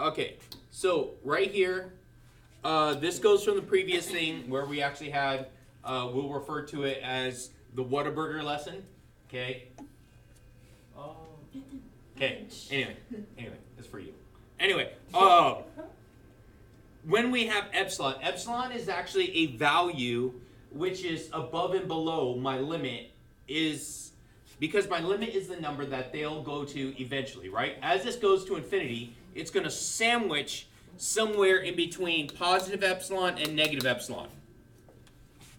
Okay, so right here, this goes from the previous thing where we actually had, we'll refer to it as the Whataburger lesson. Okay. Okay. Anyway, it's for you. Anyway, when we have epsilon, epsilon is actually a value which is above and below my limit, is because my limit is the number that they'll go to eventually, right? As this goes to infinity, it's going to sandwich somewhere in between positive epsilon and negative epsilon.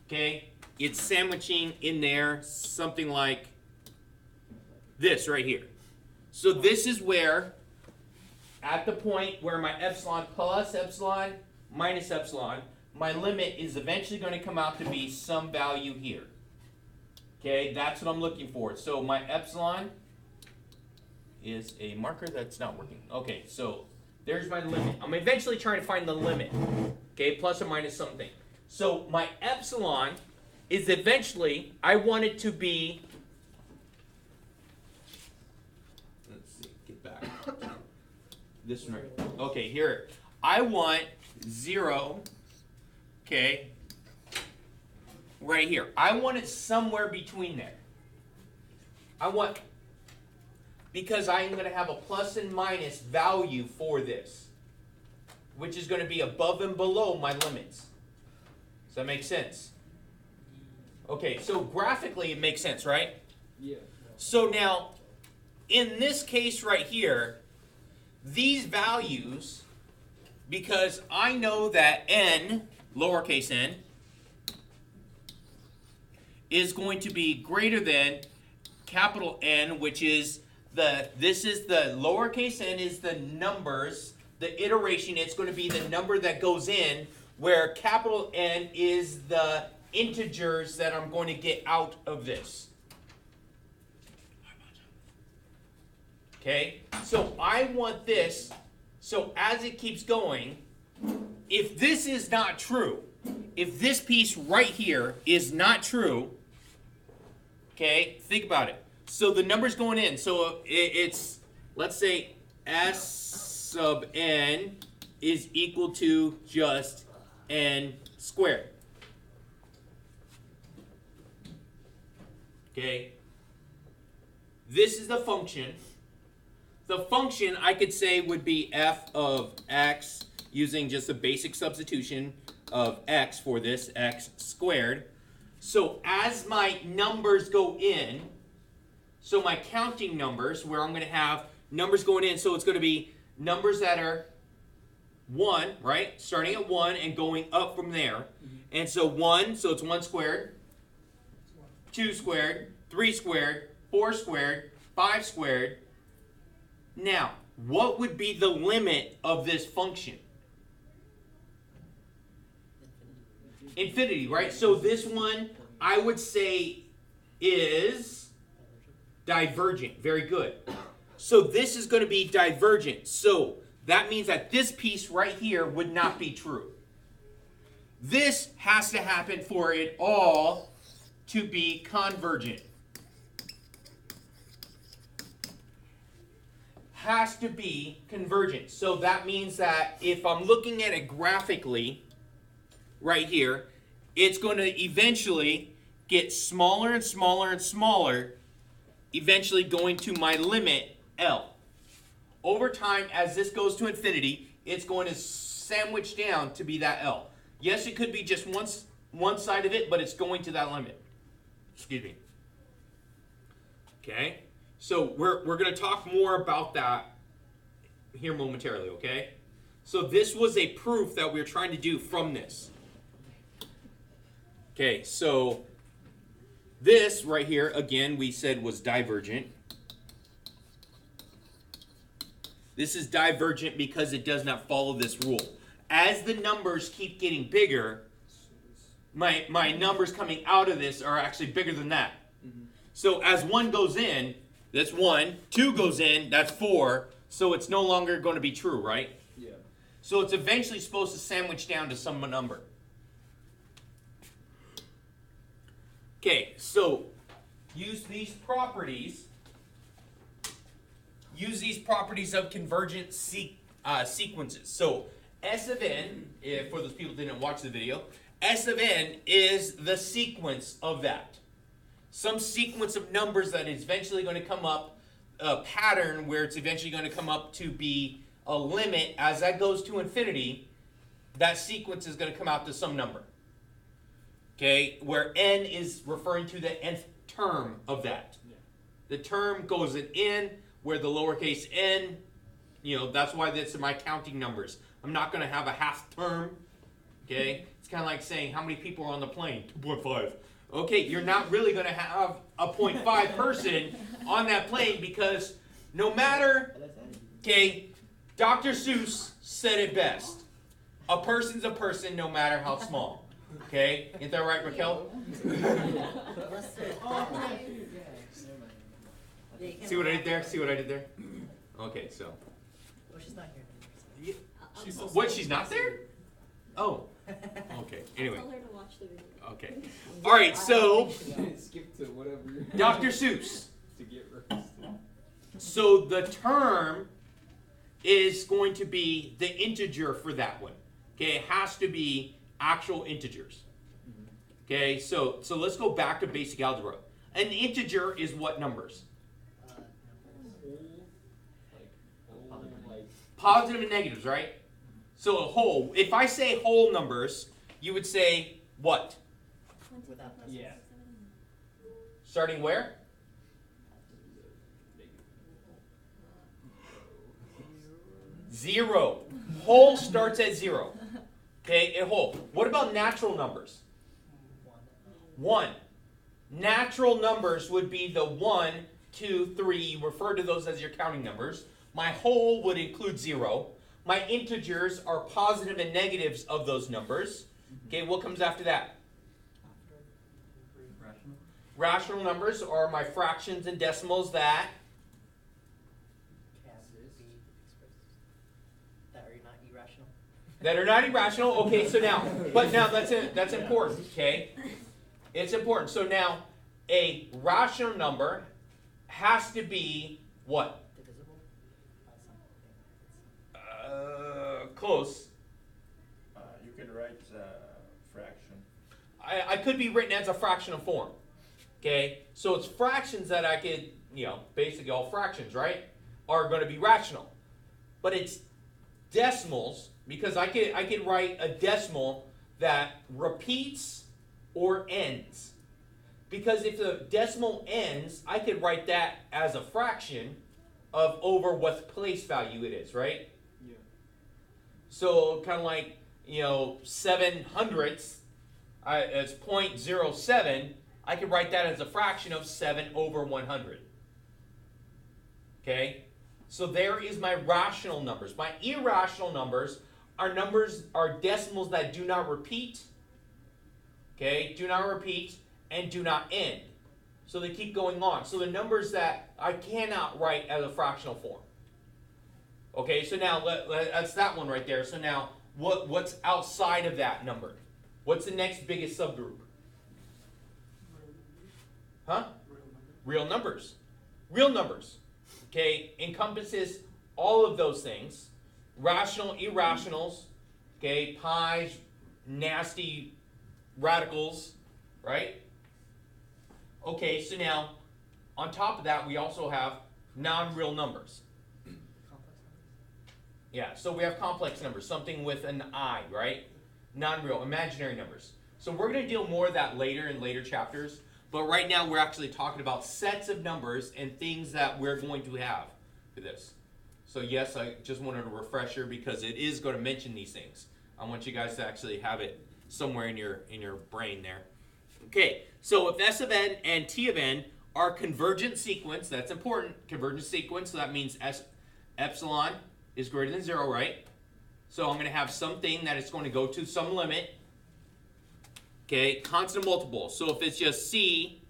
Okay? It's sandwiching in there something like this right here. So this is where, at the point where my epsilon plus epsilon minus epsilon, my limit is eventually going to come out to be some value here. Okay, that's what I'm looking for. So my epsilon is a marker that's not working. Okay, so there's my limit. I'm eventually trying to find the limit. Okay, plus or minus something. So my epsilon is eventually, I want it to be, let's see, get back. This one right. Okay, here. I want 0, okay, right here. I want it somewhere between there. I want, because I'm going to have a plus and minus value for this, which is going to be above and below my limits. Does that make sense? Okay, so graphically it makes sense, right? Yeah. So now, in this case right here, these values, because I know that n, lowercase n, is going to be greater than capital N, which is this is the lowercase n is the numbers, the iteration, it's going to be the number that goes in, where capital N is the integers that I'm going to get out of this. Okay, so I want this, so as it keeps going, if this is not true, if this piece right here is not true, okay, think about it. So the number's going in, so it's, let's say S sub n is equal to just n squared. Okay, this is the function. The function I could say would be f of x using just a basic substitution of x for this, x squared. So as my numbers go in, so my counting numbers, where I'm going to have numbers going in, so it's going to be numbers that are 1, right? Starting at 1 and going up from there. Mm-hmm. And so 1, so it's 1 squared, 2 squared, 3 squared, 4 squared, 5 squared. Now, what would be the limit of this function? Infinity, right? So this one, I would say, is divergent. Very good. So this is going to be divergent. So that means that this piece right here would not be true. This has to happen for it all to be convergent. Has to be convergent. So that means that if I'm looking at it graphically, right here, it's going to eventually get smaller and smaller and smaller, eventually going to my limit, L. Over time, as this goes to infinity, it's going to sandwich down to be that L. Yes, it could be just one side of it, but it's going to that limit. Excuse me. Okay? So we're going to talk more about that here momentarily, okay? So this was a proof that we were trying to do from this. Okay, so this right here, again, we said was divergent. This is divergent because it does not follow this rule. As the numbers keep getting bigger, my numbers coming out of this are actually bigger than that. Mm-hmm. So as 1 goes in, that's 1. 2 goes in, that's 4. So it's no longer going to be true, right? Yeah. So it's eventually supposed to sandwich down to some number. Okay, so use these properties. Use these properties of convergent sequences. So S of n, if for those people who didn't watch the video, S of n is the sequence of that. Some sequence of numbers that is eventually going to come up, a pattern where it's eventually going to come up to be a limit. As that goes to infinity, that sequence is going to come out to some number. Okay, where n is referring to the nth term of that. Yeah. The term goes in n, where the lowercase n, that's why that's my counting numbers. I'm not going to have a half term. Okay, it's kind of like saying how many people are on the plane. 2.5. Okay, you're not really going to have a 0.5 person on that plane because no matter, okay, Dr. Seuss said it best. A person's a person no matter how small. Okay, ain't that right, Raquel? See what I did there? See what I did there? Okay, so. Well, she's not here. She's not there? Oh. Okay, anyway. Tell her to watch the video. Okay. All right, so skip to whatever. Dr. Seuss. To get roasted. So the term is going to be the integer for that one. Okay, it has to be actual integers. Okay, so let's go back to basic algebra. An integer is what numbers? Positive and negatives, right? So a whole. If I say whole numbers, you would say what? Yeah. Starting where? Zero. Whole starts at 0. Okay, a whole. What about natural numbers? 1. Natural numbers would be the 1, 2, 3. You refer to those as your counting numbers. My whole would include 0. My integers are positive and negatives of those numbers. Okay, what comes after that? Rational numbers are my fractions and decimals that are not irrational. Okay, so now, but now that's important. Okay, it's important. So now, a rational number has to be what? Divisible by something. Close. You could write fraction. I could be written as a fractional form. Okay, so it's fractions that I could, basically all fractions, right, are going to be rational. But it's decimals, because I could write a decimal that repeats or ends. Because if the decimal ends, I could write that as a fraction of over what place value it is, right? Yeah. So kind of like, 7 hundredths as 0.07, I could write that as a fraction of 7 over 100. Okay? So there is my rational numbers. My irrational numbers are decimals that do not repeat. Okay? Do not repeat and do not end. So they keep going on. So the numbers that I cannot write as a fractional form. Okay, so now that's that one right there. So now what's outside of that number? What's the next biggest subgroup? Huh? Real numbers. Real numbers. Okay, encompasses all of those things. Rational, irrationals, okay, pies, nasty radicals, right? Okay, so now, on top of that, we also have non-real numbers. Yeah, so we have complex numbers, something with an I, right? Non-real, imaginary numbers. So we're going to deal more of that later in later chapters. But right now, we're actually talking about sets of numbers and things that we're going to have for this. So yes, I just wanted a refresher because it is going to mention these things. I want you guys to actually have it somewhere in your brain there. Okay, so if S of n and T of n are convergent sequence, that's important. Convergent sequence, so that means epsilon is greater than 0, right? So I'm going to have something that is going to go to some limit. Okay, constant multiple. So if it's just c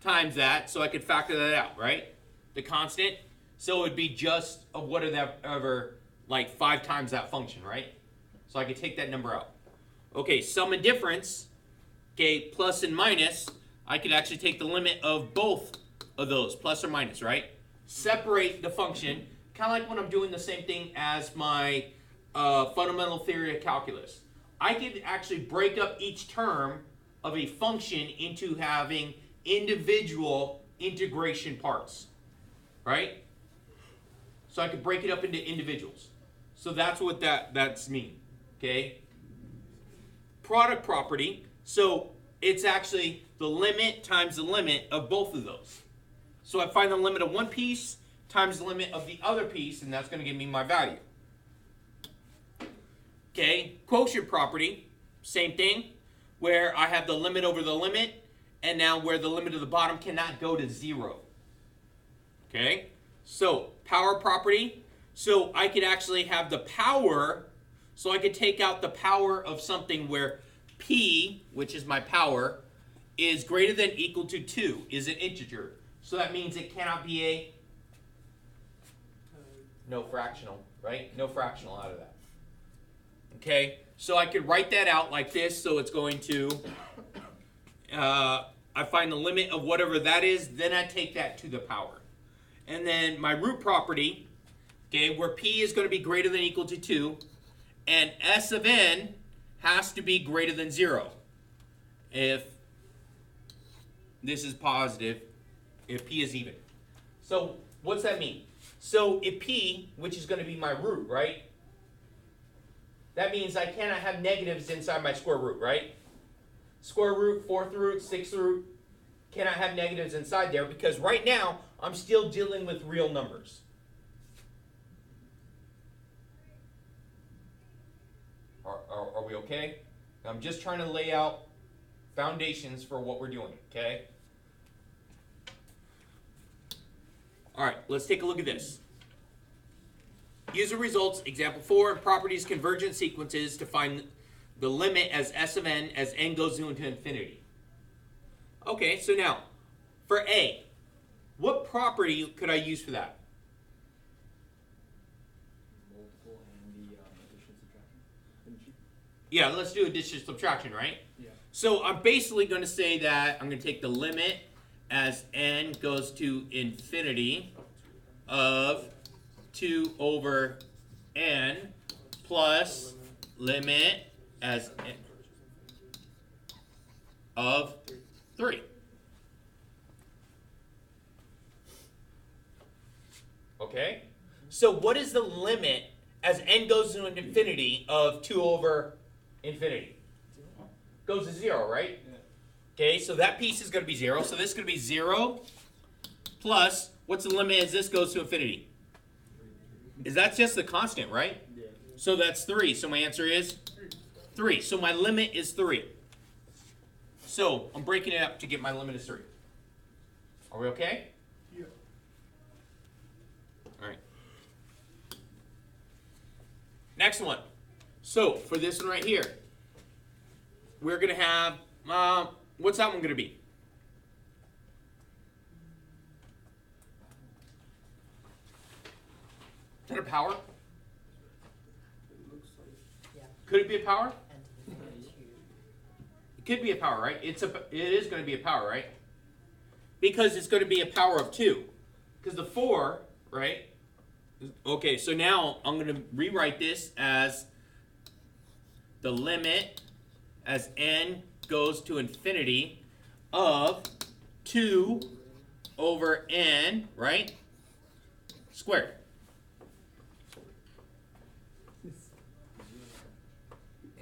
times that, so I could factor that out, right? The constant. So it would be just whatever, like 5 times that function, right? So I could take that number out. Okay, sum and difference. Okay, plus and minus. I could actually take the limit of both of those, plus or minus, right? Separate the function, kind of like when I'm doing the same thing as my fundamental theory of calculus. I could actually break up each term of a function into having individual integration parts, right? So I could break it up into individuals. So that's what that's mean, okay? Product property, so it's actually the limit times the limit of both of those. So I find the limit of one piece times the limit of the other piece, and that's going to give me my value. Okay, quotient property, same thing, where I have the limit over the limit, and now where the limit of the bottom cannot go to 0. Okay, so power property, so I could actually have the power, so I could take out the power of something where P, which is my power, is greater than or equal to 2, is an integer. So that means it cannot be a no fractional, right? No fractional out of that. Okay, so I could write that out like this, so it's going to, I find the limit of whatever that is, then I take that to the power. And then my root property, okay, where P is going to be greater than or equal to 2, and S of n has to be greater than 0. If this is positive, if P is even. So what's that mean? So if P, which is going to be my root, right? That means I cannot have negatives inside my square root, right? Square root, fourth root, sixth root, cannot have negatives inside there because right now I'm still dealing with real numbers. Are we okay? I'm just trying to lay out foundations for what we're doing, okay? All right, let's take a look at this. Use the results, example 4, properties convergent sequences to find the limit as S of n as n goes into infinity. Okay, so now, for A, what property could I use for that? Multiple and the addition subtraction. Yeah, let's do addition subtraction, right? Yeah. So I'm basically going to say that I'm going to take the limit as n goes to infinity of 2 over n plus limit as n of 3. Okay? So what is the limit as n goes to infinity of 2 over infinity? Goes to 0, right? Yeah. Okay, so that piece is going to be 0. So this is going to be 0 plus, what's the limit as this goes to infinity? Is that just the constant, right? Yeah. So that's 3. So my answer is 3. So my limit is 3. So I'm breaking it up to get my limit is 3. Are we okay? Yeah. All right. Next one. So for this one right here, we're going to have, what's that one going to be? Is that a power? Yeah. Could it be a power? And to the power 2. It could be a power, right? It is going to be a power, right? Because it's going to be a power of 2. Because the 4, right? Okay, so now I'm going to rewrite this as the limit as n goes to infinity of 2 over n, right? Squared.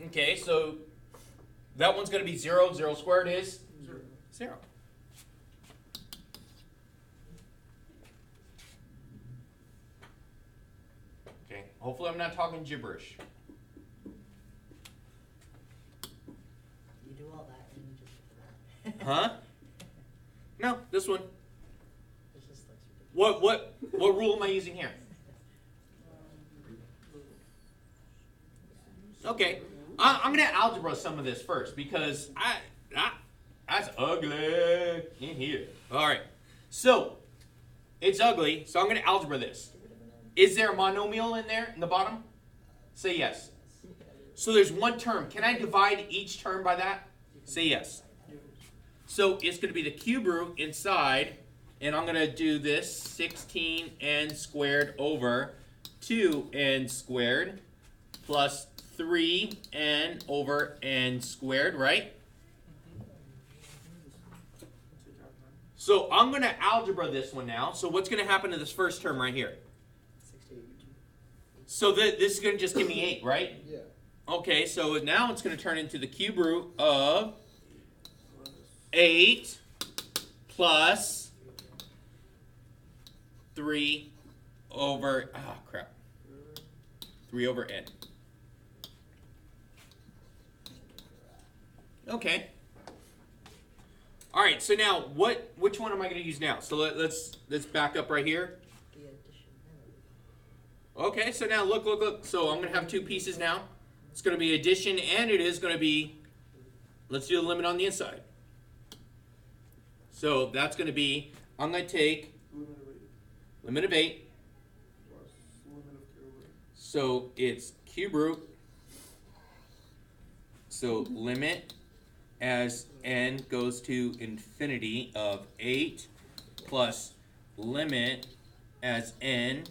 Okay, so that one's going to be 0. 0 squared is 0. Okay, hopefully I'm not talking gibberish. You do all that and you just Huh? No, this one. It's just like What rule am I using here? Okay, I'm gonna algebra some of this first because that's ugly in here. All right, so it's ugly, so I'm gonna algebra this. Is there a monomial in there in the bottom? Say yes. So there's one term. Can I divide each term by that? Say yes. So it's going to be the cube root inside and I'm gonna do this 16n squared over 2n squared plus 3n over n squared, right? So I'm gonna algebra this one now. So what's gonna happen to this first term right here? 68. So this is gonna just give me 8, right? Yeah. Okay, so now it's gonna turn into the cube root of 8 plus 3 over, 3 over n. Okay. All right, so now which one am I going to use now? So let's back up right here. The addition. Okay, so now look. So I'm going to have two pieces now. It's going to be addition, and it is going to be, let's do the limit on the inside. So that's going to be, I'm going to take limit of 8. So it's cube root. So limit as n goes to infinity of 8 plus limit as n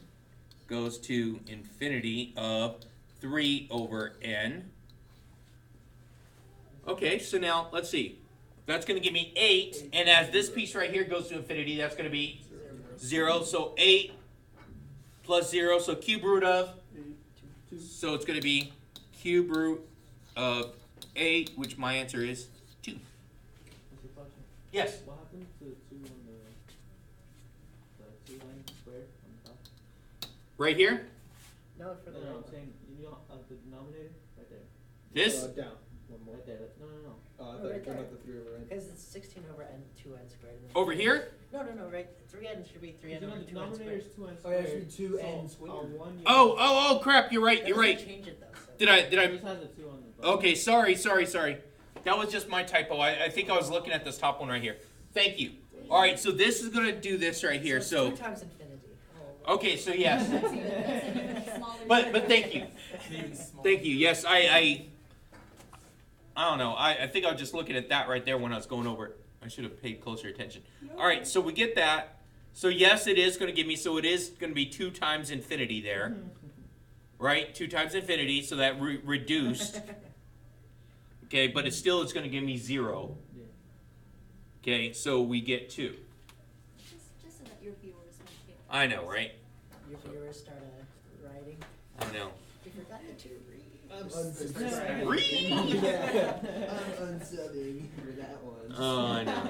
goes to infinity of 3 over n. Okay, so now let's see. That's going to give me 8, and as this piece right here goes to infinity, that's going to be 0. So 8 plus 0, so cube root of, so it's going to be cube root of 8, which my answer is 2. What's your question? Yes? What happened to 2 on the 2 line square on the top? Right here? No, for the No, I'm saying, you know, the denominator? Right there. This? Down. One more. Right there. No. Oh, I Oh, thought right you were talking there. about the 3 over n. Because it's 16 over n, 2n squared. Over here? No, right. 3n should be 3n You know, over the 2n denominator squared. is 2n Oh, yeah, squared. it should be 2n so squared. one Oh, crap, you're right, That you're doesn't right. change it though. So. Did I? It just has a 2 on the bottom. Okay, sorry. That was just my typo. I think I was looking at this top one right here. Thank you. All right, so this is going to do this right here. it's So, 2 times infinity. Oh. okay, so yes. Smaller But thank you. Thank you. Yes, I don't know. I think I was just looking at that right there when I was going over it. I should have paid closer attention. All right, so we get that. So yes, it is going to give me, so it is going to be 2 times infinity there. Right? 2 times infinity, so that reduced. Okay, but it still is going to give me 0. Yeah. Okay, so we get 2. Just so that your viewers won't get. I know, right? Your viewers start writing. I know. You forgot to read. I'm unsubscribing. Read? Yeah, I'm unsubbing for that one. Oh, I know.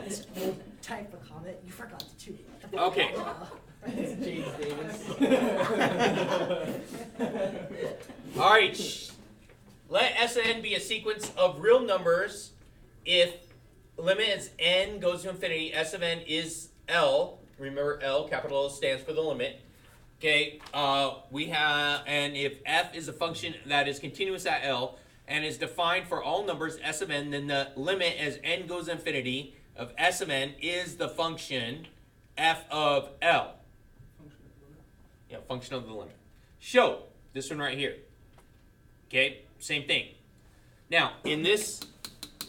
Type a comment. You forgot to. Okay. It's James Davis. All right. Let S and n be a sequence of real numbers if limit as n goes to infinity. S of n is L. Remember, L, capital L, stands for the limit. Okay, we have, and if f is a function that is continuous at L and is defined for all numbers S of n, then the limit as n goes to infinity of S of n is the function f of L. Yeah, function of the limit. Show this one right here. Okay, same thing. Now, in this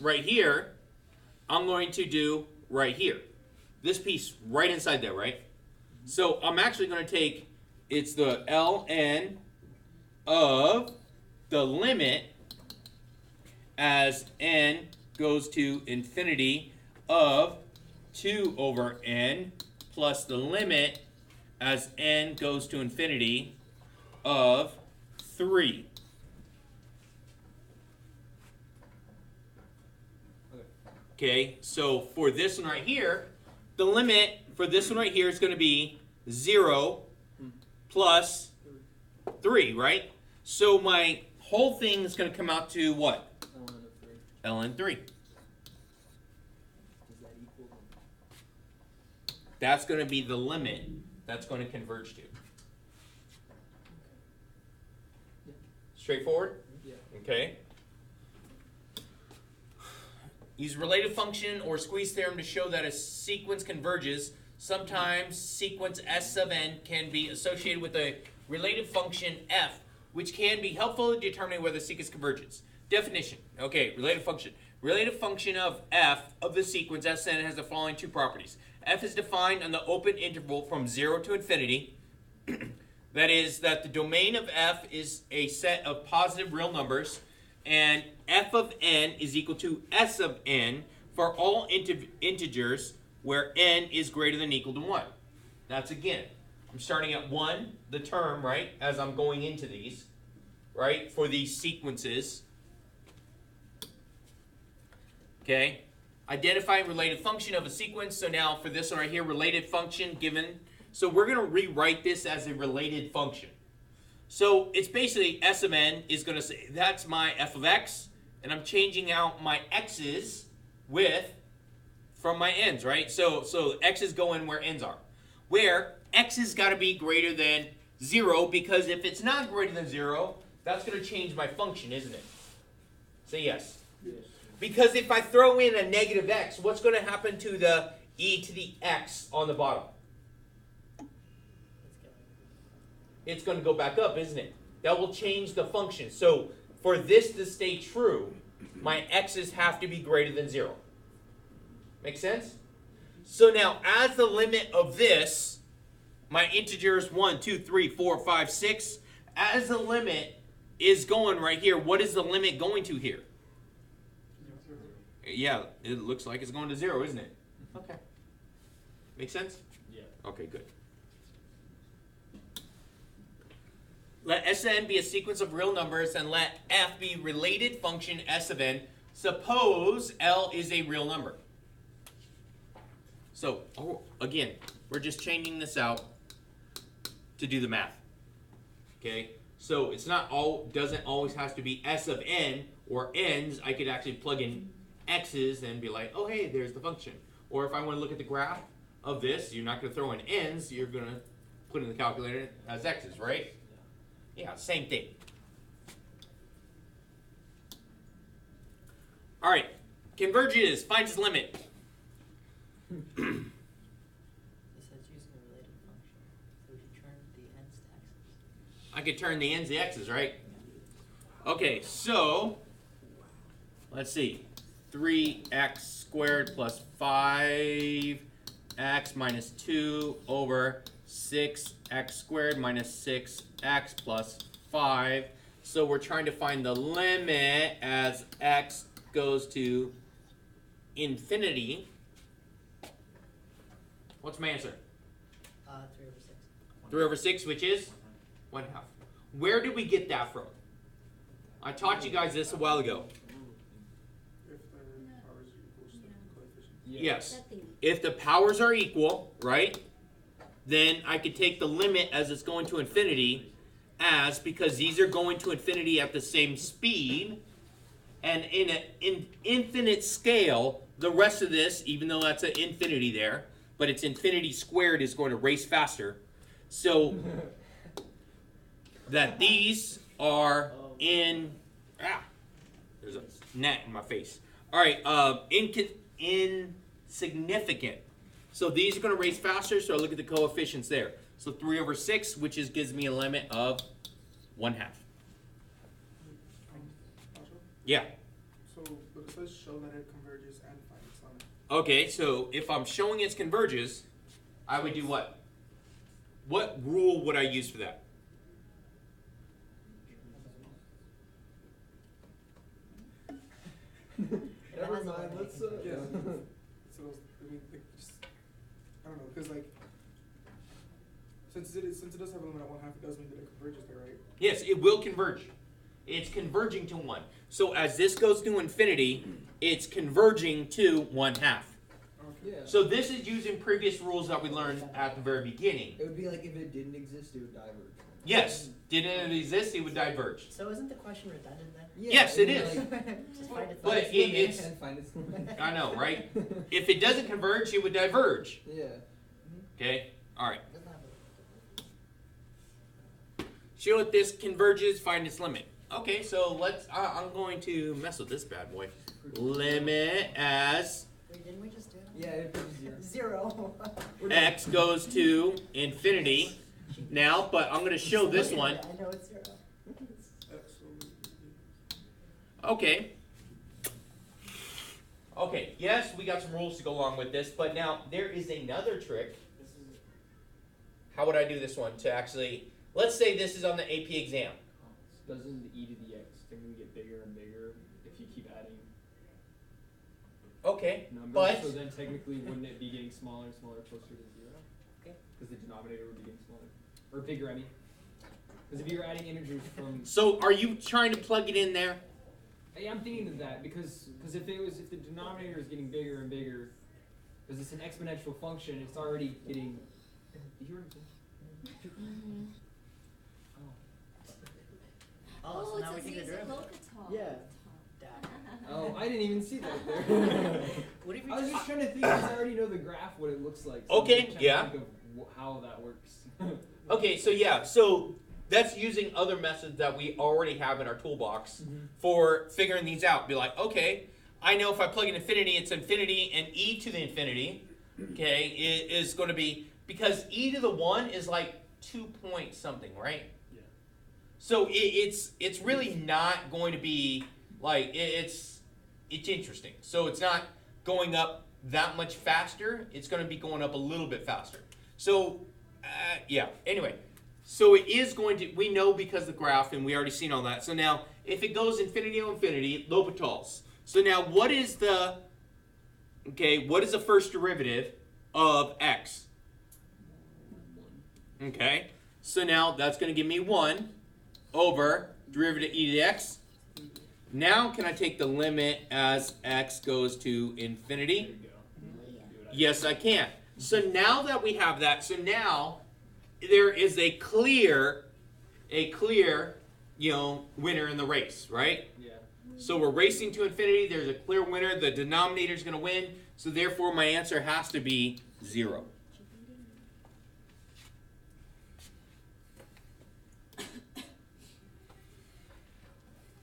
right here, I'm going to do right here. This piece right inside there, right? So I'm actually going to take, it's the ln of the limit as n goes to infinity of 2 over n plus the limit as n goes to infinity of 3. Okay, so for this one right here, the limit for this one right here is going to be 0 plus 3, right? So my whole thing is going to come out to what? ln of 3. ln 3. Does that equal them? That's going to be the limit that's going to converge to. Yeah. Straightforward? Yeah. Okay. Use related function or squeeze theorem to show that a sequence converges. Sometimes sequence S of n can be associated with a related function f, which can be helpful in determining whether the sequence converges. Definition. Okay, related function. Related function of f of the sequence Sn has the following two properties. f is defined on the open interval from 0 to infinity. That is that the domain of f is a set of positive real numbers, and f of n is equal to s of n for all integers where n is greater than or equal to 1. That's again, I'm starting at 1, the term, right, as I'm going into these, right, for these sequences. Okay, identifying related function of a sequence. So now for this one right here, related function given. So we're going to rewrite this as a related function. So it's basically s of n is going to say that's my f of x, and I'm changing out my x's from my n's, right? So x's go in where n's are. Where x has got to be greater than 0, because if it's not greater than 0, that's going to change my function, isn't it? Say yes. Yes. Because if I throw in a negative x, what's going to happen to the e to the x on the bottom? It's going to go back up, isn't it? That will change the function. So for this to stay true, my x's have to be greater than 0. Make sense? So now, as the limit of this, my integers 1, 2, 3, 4, 5, 6, as the limit is going right here, what is the limit going to here? Yeah, it looks like it's going to 0, isn't it? Okay. Make sense? Yeah. Okay, good. Let s of n be a sequence of real numbers, and let f be related function s of n. Suppose L is a real number. So, again, we're just changing this out to do the math. Okay? So it's not doesn't always have to be s of n or n's. I could actually plug in x's and be like, oh hey, there's the function. Or if I want to look at the graph of this, you're not going to throw in n's, you're going to put in the calculator as x's, right? Yeah, same thing. All right, converges, finds its limit. It says using a related function. So we should turn the n's to x's. I could turn the n's to x's, right? Okay, so let's see. 3x squared plus 5x minus 2 over 6x squared minus 6x plus 5. So we're trying to find the limit as x goes to infinity. What's my answer? 3 over 6. 3 over 6, which is 1/2. Where did we get that from? I taught you guys this a while ago. If the powers are equal, so the coefficient. Yes. That thing. If the powers are equal, right, then I could take the limit as it's going to infinity as, because these are going to infinity at the same speed, and in an infinite scale, the rest of this, even though that's an infinity there, but it's infinity squared, is going to race faster. So that these are there's a gnat in my face. All right, insignificant. So these are going to race faster, so I look at the coefficients there. So 3 over 6, which gives me a limit of 1/2. Marshall? Yeah. So, but it says show that it converges and find its limit. Okay, so if I'm showing its converges, I would do what? What rule would I use for that? Never mind, let's Yeah. So, I mean, like, just, I don't know, because, like, since it does have a limit at 1/2, it does mean that it converges there, right? Yes, it will converge. It's converging to 1. So as this goes to infinity, it's converging to 1/2. Okay. Yeah. So this is using previous rules that we learned at the very beginning. It would be like if it didn't exist, it would diverge. Yes, didn't it exist, it would diverge. So isn't the question redundant then? Yeah, Yes, it it'd be is. like, Just find its But limit. it's- and find its limit. I know, right? If it doesn't converge, it would diverge. Yeah. Okay? Alright. Doesn't have Show that this converges, find its limit. Okay, so I'm going to mess with this bad boy. Limit as Wait, didn't we just do it? Yeah, it becomes 0. 0. x goes to infinity. Now, but I'm going to show this one. I know it's 0. So, Okay. Okay, yes, we got some rules to go along with this, but now there is another trick. This is How would I do this one to actually, let's say this is on the AP exam. Doesn't the e to the x technically get bigger and bigger if you keep adding Okay, numbers? but So then technically wouldn't it be getting smaller and smaller closer to 0? Okay. Because the denominator would be getting smaller. Or bigger, I mean. Because if you're adding integers from... so are you trying to plug it in there? Yeah, I'm thinking of that because if the denominator is getting bigger and bigger, because it's an exponential function, it's already getting... You hear what I'm saying? Oh, so now we it's take the using derivative. L'Hopital. Yeah. Dad. Oh, I didn't even see that there. What if you I was just trying to think because I already know the graph, what it looks like. So Okay, I'm just trying yeah. to think of how that works. Okay, so yeah, so that's using other methods that we already have in our toolbox for figuring these out. Be like, okay, I know if I plug in infinity, it's infinity, and e to the infinity, okay, is going to be, because e to the 1 is like 2 point something, right? Yeah. So it's really not going to be like it's interesting. So it's not going up that much faster. It's going to be going up a little bit faster. So yeah. Anyway, so it is going to. We know because the graph, and we already seen all that. So now, if it goes infinity to infinity, L'Hopital's. So now, what is the first derivative of x? Okay. So now that's going to give me 1 over derivative e to the x. Now can I take the limit as x goes to infinity? There you go. Yes, I can. So now that we have that, so now there is a clear, winner in the race, right? Yeah. So we're racing to infinity. There's a clear winner. The denominator is going to win. So therefore, my answer has to be 0.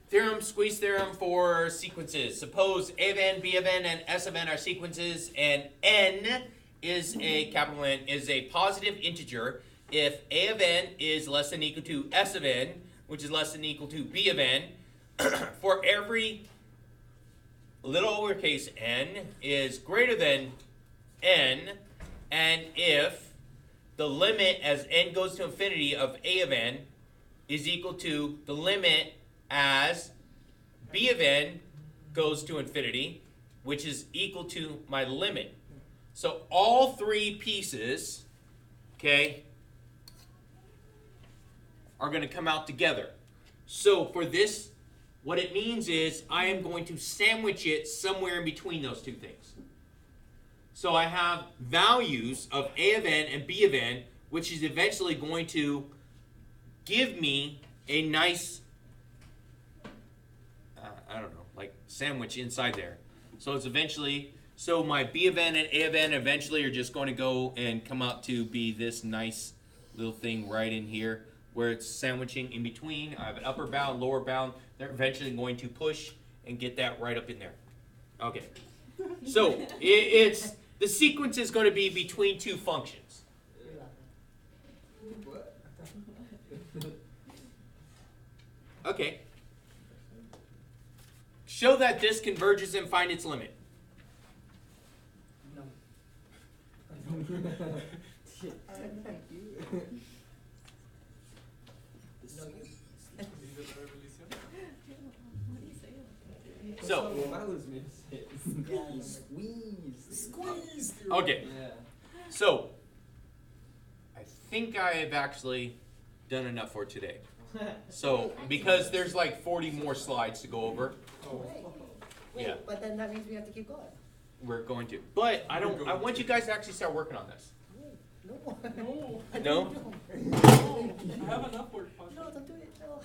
Theorem, squeeze theorem for sequences. Suppose a of n, b of n, and s of n are sequences, and n is a capital N is a positive integer if a of n is less than or equal to s of n, which is less than or equal to b of n. For every little lowercase n is greater than n, and if the limit as n goes to infinity of a of n is equal to the limit as b of n goes to infinity, which is equal to my limit. So all three pieces, okay, are going to come out together. So for this, what it means is I am going to sandwich it somewhere in between those two things. So I have values of a of n and b of n, which is eventually going to give me a nice, I don't know, like sandwich inside there. So it's eventually, so my b of n and a of n eventually are just going to go and come out to be this nice little thing right in here where it's sandwiching in between. I have an upper bound, lower bound. They're eventually going to push and get that right up in there. Okay. So it's the sequence is going to be between two functions. What? Okay. Show that this converges and find its limit. No. Thank you. No, you. What do you say? So, Milo's made us hit. Yeah, Squeeze. Squeeze. okay. Yeah. So, I think I have actually done enough for today. So, because there's like 40 more slides to go over, Wait, Yeah. but then that means we have to keep going. we're going to. But I want you guys to actually start working on this. No. No. No? I have enough work. No, don't do it. No.